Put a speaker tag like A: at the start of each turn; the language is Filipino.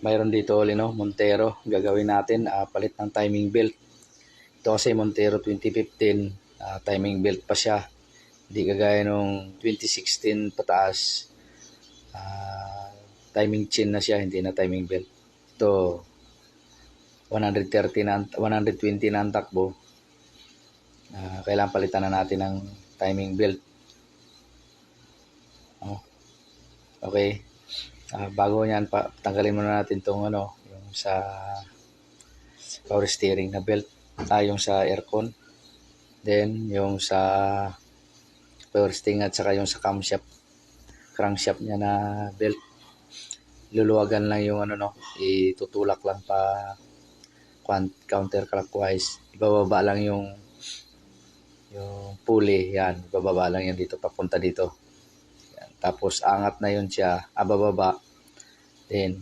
A: mayroon dito Montero. Gagawin natin palit ng timing belt. Ito kasi Montero 2015, timing belt pa siya. Hindi kagaya nung 2016 pataas. Timing chain na siya, hindi na timing belt. Ito 120 na ang takbo. Kailangan palitan na natin ng timing belt. Okay. Bago yan, tanggalin muna natin itong yung sa power steering na belt. Yung sa aircon. Then, yung sa power steering at saka yung sa crankshaft niya na belt. Luluwagan lang yung itutulak lang pa counterclockwise. Ibababa lang yung pulley, yan. Ibababa lang yan dito, papunta dito. Yan. Tapos, angat na yun siya, bababa. Then,